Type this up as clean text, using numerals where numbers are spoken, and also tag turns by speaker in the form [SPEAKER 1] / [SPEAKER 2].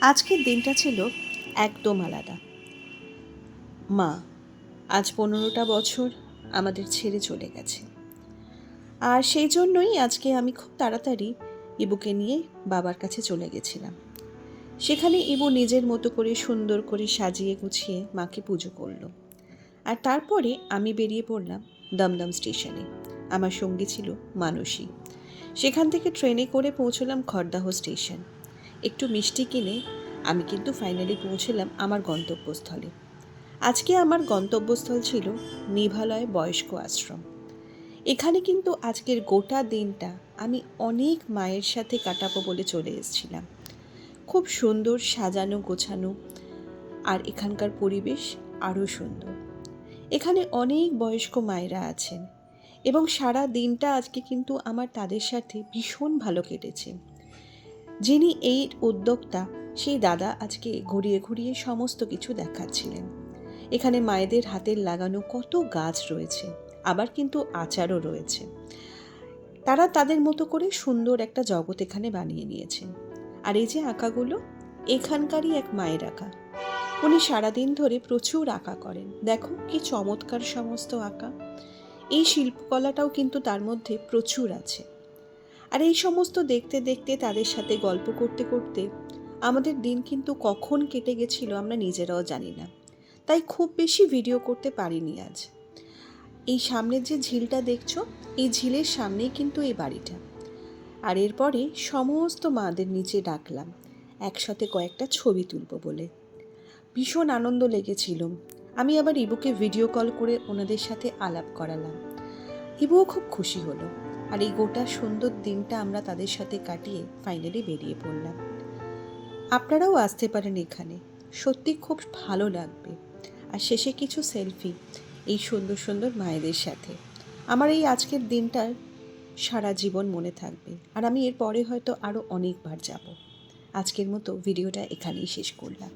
[SPEAKER 1] আজকের দিনটা ছিল একদম আলাদা। মা আজ 15টা বছর আমাদের ছেড়ে চলে গেছে, আর সেই জন্যই আজকে আমি খুব তাড়াতাড়ি ইবুকে নিয়ে বাবার কাছে চলে গেছিলাম। সেখানে ইবু নিজের মতো করে সুন্দর করে সাজিয়ে গুছিয়ে মাকে পুজো করলো। আর তারপরে আমি বেরিয়ে পড়লাম দমদম স্টেশনে। আমার সঙ্গী ছিল মানসী। সেখান থেকে ট্রেনে করে পৌঁছলাম খড়দাহ স্টেশন। একটু মিষ্টি কিনে আমি কিন্তু ফাইনালি পৌঁছলাম আমার গন্তব্যস্থলে। আজকে আমার গন্তব্যস্থল ছিল নিভালয় বয়স্ক আশ্রম। এখানে কিন্তু আজকের গোটা দিনটা আমি অনেক মায়ের সাথে কাটাবো বলে চলে এসেছিলাম। খুব সুন্দর সাজানো গোছানো, আর এখানকার পরিবেশ আরও সুন্দর। এখানে অনেক বয়স্ক মায়েরা আছেন এবং সারা দিনটা আজকে কিন্তু আমার তাদের সাথে ভীষণ ভালো কেটেছে। যিনি এই উদ্যোক্তা সেই দাদা আজকে ঘুরিয়ে ঘুরিয়ে সমস্ত কিছু দেখাচ্ছিলেন। এখানে মায়েদের হাতের লাগানো কত গাছ রয়েছে, আবার কিন্তু আচারও রয়েছে। তারা তাদের মতো করে সুন্দর একটা জগৎ এখানে বানিয়ে নিয়েছেন। আর এই যে আঁকাগুলো, এখানকারই এক মায়ের আঁকা। উনি সারাদিন ধরে প্রচুর আঁকা করেন। দেখো কি চমৎকার সমস্ত আঁকা। এই শিল্পকলাটাও কিন্তু তার মধ্যে প্রচুর আছে। আর এই সমস্ত দেখতে দেখতে তাদের সাথে গল্প করতে করতে আমাদের দিন কিন্তু কখন কেটে গেছিল আমরা নিজেরাও জানি না। তাই খুব বেশি ভিডিও করতে পারিনি আজ। এই সামনের যে ঝিলটা দেখছো, এই ঝিলের সামনেই কিন্তু এই বাড়িটা। আর এরপরে সমস্ত মাদের নিচে ডাকলাম একসাথে কয়েকটা ছবি তুলবো বলে। ভীষণ আনন্দ লেগেছিল। আমি আবার ইবুকে ভিডিও কল করে ওনাদের সাথে আলাপ করালাম। ইবুও খুব খুশি হলো। আর এই গোটা সুন্দর দিনটা আমরা তাদের সাথে কাটিয়ে ফাইনালি বেরিয়ে পড়লাম। আপনারাও আসতে পারেন এখানে, সত্যি খুব ভালো লাগবে। আর শেষে কিছু সেলফি এই সুন্দর সুন্দর মায়েদের সাথে। আমার এই আজকের দিনটা সারা জীবন মনে থাকবে, আর আমি এরপরে হয়তো আরও অনেকবার যাব। আজকের মতো ভিডিওটা এখানেই শেষ করলাম।